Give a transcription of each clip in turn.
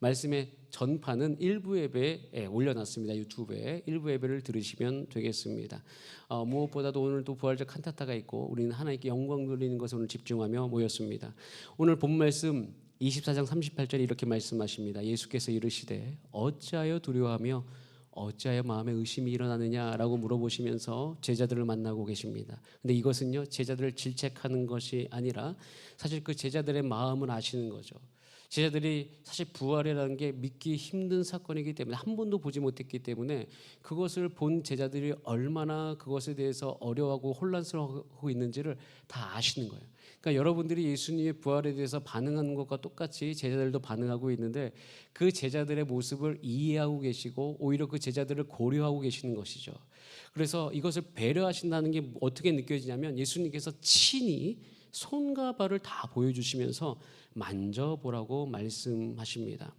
말씀의 전파는 일부 예배에 올려놨습니다. 유튜브에 일부 예배를 들으시면 되겠습니다. 무엇보다도 오늘 또 부활절 칸타타가 있고 우리는 하나님께 영광 돌리는 것에 오늘 집중하며 모였습니다. 오늘 본 말씀 24장 38절에 이렇게 말씀하십니다. 예수께서 이르시되 어찌하여 두려워하며 어찌하여 마음에 의심이 일어나느냐라고 물어보시면서 제자들을 만나고 계십니다. 근데 이것은요, 제자들을 질책하는 것이 아니라 사실 그 제자들의 마음을 아시는 거죠. 제자들이 사실 부활이라는 게 믿기 힘든 사건이기 때문에 한 번도 보지 못했기 때문에 그것을 본 제자들이 얼마나 그것에 대해서 어려워하고 혼란스러워하고 있는지를 다 아시는 거예요. 그러니까 여러분들이 예수님의 부활에 대해서 반응하는 것과 똑같이 제자들도 반응하고 있는데 그 제자들의 모습을 이해하고 계시고 오히려 그 제자들을 고려하고 계시는 것이죠. 그래서 이것을 배려하신다는 게 어떻게 느껴지냐면 예수님께서 친히 손과 발을 다 보여주시면서 만져보라고 말씀하십니다.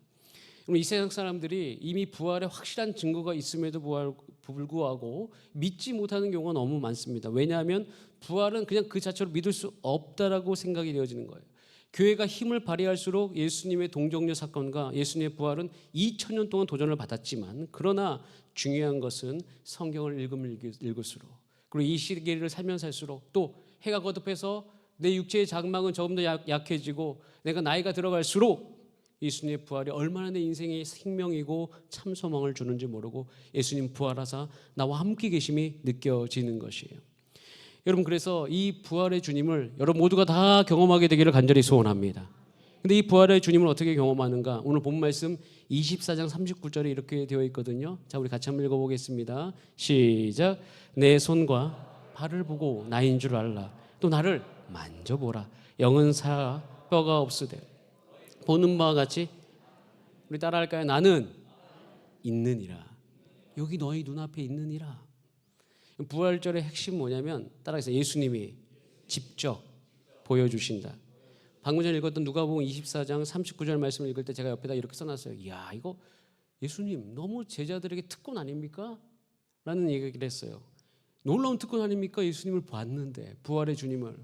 이 세상 사람들이 이미 부활의 확실한 증거가 있음에도 불구하고 믿지 못하는 경우가 너무 많습니다. 왜냐하면 부활은 그냥 그 자체로 믿을 수 없다라고 생각이 되어지는 거예요. 교회가 힘을 발휘할수록 예수님의 동정녀 사건과 예수님의 부활은 2000년 동안 도전을 받았지만 그러나 중요한 것은 성경을 읽으면 읽을수록 그리고 이 시기를 살면 살수록 또 해가 거듭해서 내 육체의 장막은 조금 더 약해지고 내가 나이가 들어갈수록 예수님의 부활이 얼마나 내 인생의 생명이고 참 소망을 주는지 모르고 예수님 부활하사 나와 함께 계심이 느껴지는 것이에요. 여러분, 그래서 이 부활의 주님을 여러분 모두가 다 경험하게 되기를 간절히 소원합니다. 근데 이 부활의 주님을 어떻게 경험하는가? 오늘 본 말씀 24장 39절에 이렇게 되어 있거든요. 자, 우리 같이 한번 읽어보겠습니다. 시작. 내 손과 발을 보고 나인 줄 알라. 또 나를 만져보라. 영은 사 뼈가 없으되 보는 바와 같이 우리 따라할까요? 나는 있느니라. 여기 너희 눈앞에 있느니라. 부활절의 핵심 뭐냐면 따라해서 예수님이 직접 보여주신다. 방금 전에 읽었던 누가복음 24장 39절 말씀을 읽을 때 제가 옆에다 이렇게 써놨어요. 이야, 이거 예수님 너무 제자들에게 특권 아닙니까? 라는 얘기를 했어요. 놀라운 특권 아닙니까? 예수님을 봤는데, 부활의 주님을.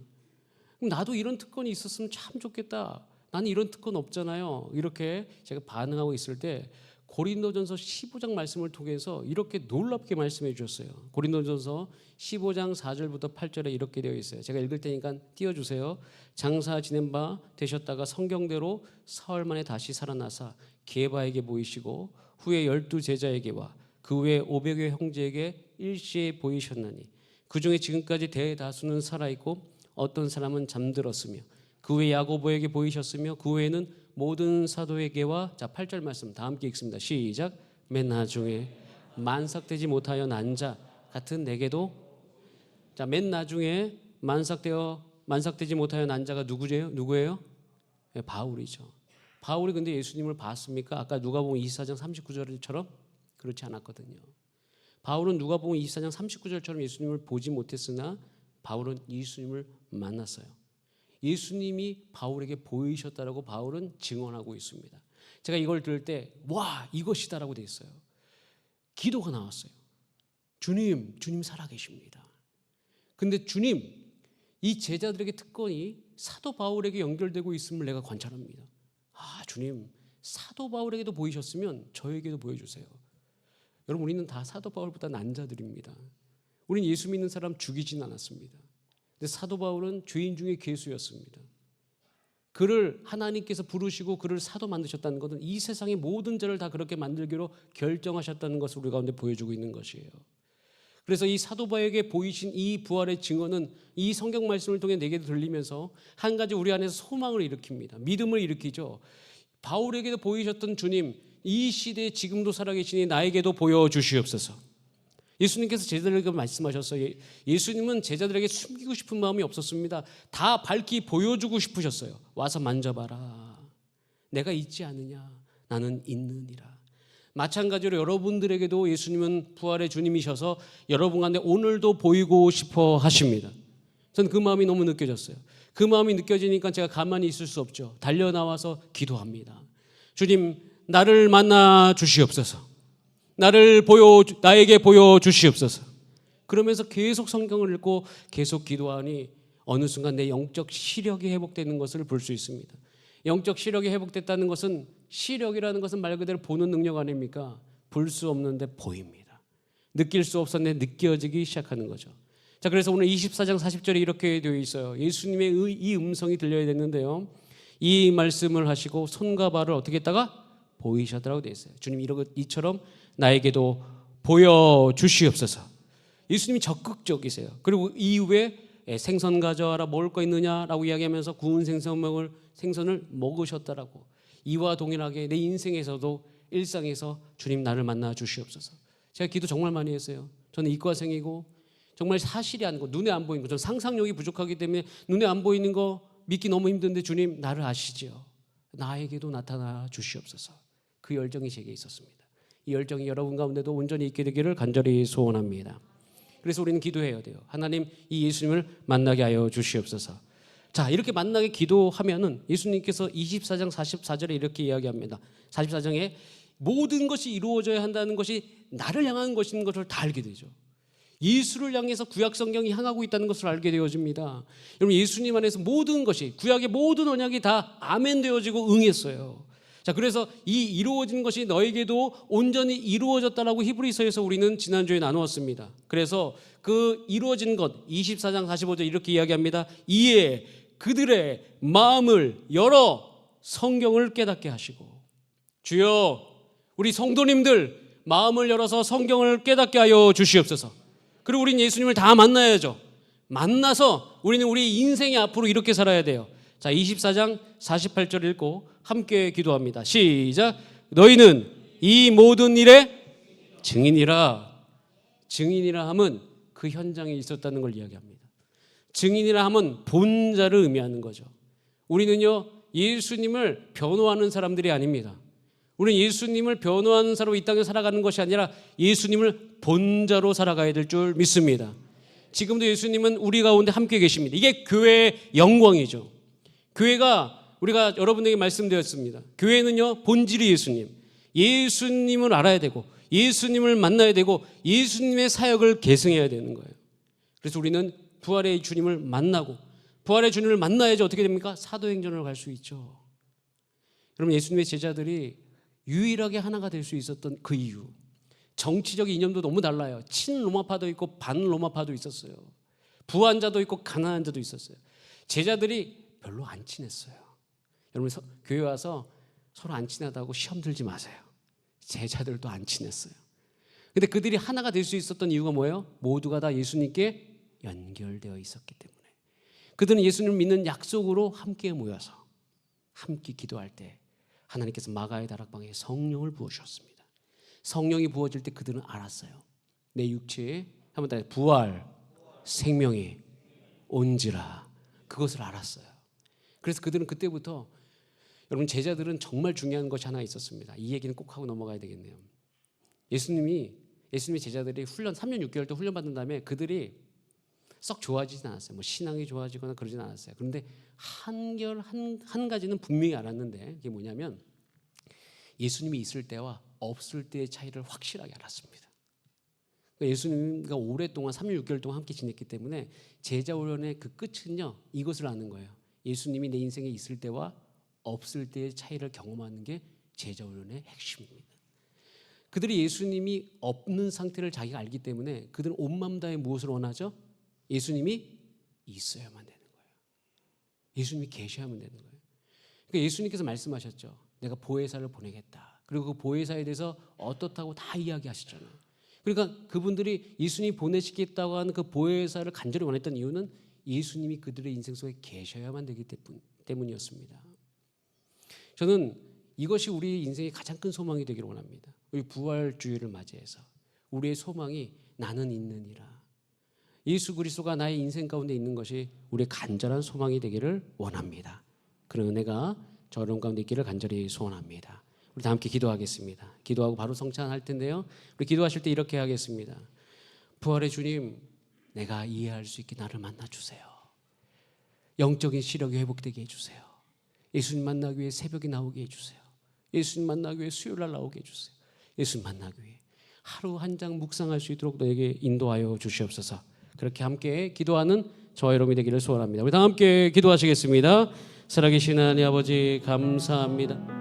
그럼 나도 이런 특권이 있었으면 참 좋겠다. 나는 이런 특권 없잖아요. 이렇게 제가 반응하고 있을 때 고린도전서 15장 말씀을 통해서 이렇게 놀랍게 말씀해 주셨어요. 고린도전서 15장 4절부터 8절에 이렇게 되어 있어요. 제가 읽을 테니까 띄워주세요. 장사 지낸 바 되셨다가 성경대로 사흘 만에 다시 살아나사 게바에게 보이시고 후에 12 제자에게와 그 외 500여 형제에게 일시에 보이셨나니 그 중에 지금까지 대다수는 살아있고 어떤 사람은 잠들었으며 그 외 야고보에게 보이셨으며 그 외에는 모든 사도에게와 자 8절 말씀 다 함께 읽습니다. 시작. 맨 나중에 만삭되지 못하여 난 자 같은 내게도 자 맨 나중에 만삭되지 못하여 난 자가 누구예요? 네, 바울이죠. 바울이 근데 예수님을 봤습니까? 아까 누가복음 24장 39절처럼 그렇지 않았거든요. 바울은 누가복음 24장 39절처럼 예수님을 보지 못했으나 바울은 예수님을 만났어요. 예수님이 바울에게 보이셨다라고 바울은 증언하고 있습니다. 제가 이걸 들을 때 와, 이것이다라고 돼 있어요. 기도가 나왔어요. 주님 살아계십니다. 근데 주님, 이 제자들에게 특권이 사도 바울에게 연결되고 있음을 내가 관찰합니다. 아, 주님, 사도 바울에게도 보이셨으면 저에게도 보여주세요. 여러분, 우리는 다 사도 바울보다 난 자들입니다. 우리는 예수 믿는 사람 죽이진 않았습니다. 근데 사도 바울은 죄인 중에 괴수였습니다. 그를 하나님께서 부르시고 그를 사도 만드셨다는 것은 이 세상의 모든 자를 다 그렇게 만들기로 결정하셨다는 것을 우리 가운데 보여주고 있는 것이에요. 그래서 이 사도 바울에게 보이신 이 부활의 증언은 이 성경 말씀을 통해 내게 들리면서 한 가지 우리 안에서 소망을 일으킵니다. 믿음을 일으키죠. 바울에게도 보이셨던 주님, 이 시대에 지금도 살아계시니 나에게도 보여주시옵소서. 예수님께서 제자들에게 말씀하셨어요. 예수님은 제자들에게 숨기고 싶은 마음이 없었습니다. 다 밝히 보여주고 싶으셨어요. 와서 만져봐라. 내가 있지 않느냐? 나는 있느니라. 마찬가지로 여러분들에게도 예수님은 부활의 주님이셔서 여러분 가운데 오늘도 보이고 싶어 하십니다. 저는 그 마음이 너무 느껴졌어요. 그 마음이 느껴지니까 제가 가만히 있을 수 없죠. 달려나와서 기도합니다. 주님, 나를 만나 주시옵소서. 나에게 보여주시옵소서. 그러면서 계속 성경을 읽고 계속 기도하니 어느 순간 내 영적 시력이 회복되는 것을 볼 수 있습니다. 영적 시력이 회복됐다는 것은, 시력이라는 것은 말 그대로 보는 능력 아닙니까? 볼 수 없는데 보입니다. 느낄 수 없었는데 느껴지기 시작하는 거죠. 자, 그래서 오늘 24장 40절에 이렇게 되어 있어요. 예수님의 이 음성이 들려야 됐는데요, 이 말씀을 하시고 손과 발을 어떻게 했다가 보이셨다고 되어 있어요. 주님 이처럼 나에게도 보여주시옵소서. 예수님이 적극적이세요. 그리고 이후에 생선 가져와라, 먹을 거 있느냐라고 이야기하면서 구운 생선을 먹으셨다라고. 이와 동일하게 내 인생에서도, 일상에서 주님 나를 만나 주시옵소서. 제가 기도 정말 많이 했어요. 저는 이과생이고 정말 사실이 아닌 거, 눈에 안 보이는 거, 저는 상상력이 부족하기 때문에 눈에 안 보이는 거 믿기 너무 힘든데 주님 나를 아시지요. 나에게도 나타나 주시옵소서. 그 열정이 제게 있었습니다. 이 열정이 여러분 가운데도 온전히 있게 되기를 간절히 소원합니다. 그래서 우리는 기도해야 돼요. 하나님, 이 예수님을 만나게 하여 주시옵소서. 자, 이렇게 만나게 기도하면은 예수님께서 24장 44절에 이렇게 이야기합니다. 44장에 모든 것이 이루어져야 한다는 것이 나를 향한 것인 것을 다 알게 되죠. 예수를 향해서 구약 성경이 향하고 있다는 것을 알게 되어집니다. 여러분, 예수님 안에서 모든 것이, 구약의 모든 언약이 다 아멘 되어지고 응했어요. 자, 그래서 이 이루어진 것이 너에게도 온전히 이루어졌다라고 히브리서에서 우리는 지난주에 나누었습니다. 그래서 그 이루어진 것 24장 45절 이렇게 이야기합니다. 이에 그들의 마음을 열어 성경을 깨닫게 하시고. 주여, 우리 성도님들 마음을 열어서 성경을 깨닫게 하여 주시옵소서. 그리고 우리는 예수님을 다 만나야죠. 만나서 우리는 우리 인생의 앞으로 이렇게 살아야 돼요. 자, 24장 48절 읽고 함께 기도합니다. 시작. 너희는 이 모든 일의 증인이라. 증인이라 함은 그 현장에 있었다는 걸 이야기합니다. 증인이라 함은 본자를 의미하는 거죠. 우리는요, 예수님을 변호하는 사람들이 아닙니다. 우리는 예수님을 변호하는 사람으로 이 땅에 살아가는 것이 아니라 예수님을 본자로 살아가야 될 줄 믿습니다. 지금도 예수님은 우리 가운데 함께 계십니다. 이게 교회의 영광이죠. 교회가, 우리가 여러분에게 말씀드렸습니다. 교회는요, 본질이 예수님. 예수님을 알아야 되고 예수님을 만나야 되고 예수님의 사역을 계승해야 되는 거예요. 그래서 우리는 부활의 주님을 만나고, 부활의 주님을 만나야지 어떻게 됩니까? 사도행전을 갈 수 있죠. 여러분, 예수님의 제자들이 유일하게 하나가 될 수 있었던 그 이유, 정치적 이념도 너무 달라요. 친로마파도 있고 반로마파도 있었어요. 부한 자도 있고 가난한 자도 있었어요. 제자들이 별로 안 친했어요. 여러분, 교회 와서 서로 안 친하다고 시험 들지 마세요. 제자들도 안 친했어요. 근데 그들이 하나가 될 수 있었던 이유가 뭐예요? 모두가 다 예수님께 연결되어 있었기 때문에. 그들은 예수님을 믿는 약속으로 함께 모여서 함께 기도할 때 하나님께서 마가의 다락방에 성령을 부어주셨습니다. 성령이 부어질 때 그들은 알았어요. 내 육체에 한번 더 부활, 생명이 온지라. 그것을 알았어요. 그래서 그들은 그때부터, 여러분, 제자들은 정말 중요한 것이 하나 있었습니다. 이 얘기는 꼭 하고 넘어가야 되겠네요. 예수님의 제자들이 3년 6개월 동안 훈련받은 다음에 그들이 썩 좋아지진 않았어요. 뭐 신앙이 좋아지거나 그러진 않았어요. 그런데 한 가지는 분명히 알았는데, 그게 뭐냐면 예수님이 있을 때와 없을 때의 차이를 확실하게 알았습니다. 예수님과 오랫동안 3년 6개월 동안 함께 지냈기 때문에 제자 훈련의 그 끝은요, 이것을 아는 거예요. 예수님이 내 인생에 있을 때와 없을 때의 차이를 경험하는 게 제자 훈련의 핵심입니다. 그들이 예수님이 없는 상태를 자기가 알기 때문에 그들은 온 마음 다해 무엇을 원하죠? 예수님이 있어야만 되는 거예요. 예수님이 계셔야만 되는 거예요. 그러니까 예수님께서 말씀하셨죠. 내가 보혜사를 보내겠다. 그리고 그 보혜사에 대해서 어떻다고 다 이야기하시잖아요. 그러니까 그분들이 예수님이 보내시겠다고 하는 그 보혜사를 간절히 원했던 이유는 예수님이 그들의 인생 속에 계셔야만 되기 때문이었습니다. 저는 이것이 우리 인생의 가장 큰 소망이 되기를 원합니다. 우리 부활주의를 맞이해서 우리의 소망이 나는 있느니라. 예수 그리스도가 나의 인생 가운데 있는 것이 우리의 간절한 소망이 되기를 원합니다. 그런 은혜가 저 여러분 가운데 있기를 간절히 소원합니다. 우리 다 함께 기도하겠습니다. 기도하고 바로 성찬할 텐데요. 우리 기도하실 때 이렇게 하겠습니다. 부활의 주님, 내가 이해할 수 있게 나를 만나주세요. 영적인 시력이 회복되게 해주세요. 예수님 만나기 위해 새벽에 나오게 해주세요. 예수님 만나기 위해 수요일날 나오게 해주세요. 예수님 만나기 위해 하루 한 장 묵상할 수 있도록 너에게 인도하여 주시옵소서. 그렇게 함께 기도하는 저와 여러분이 되기를 소원합니다. 우리 다 함께 기도하시겠습니다. 살아계신 하나님 아버지 감사합니다.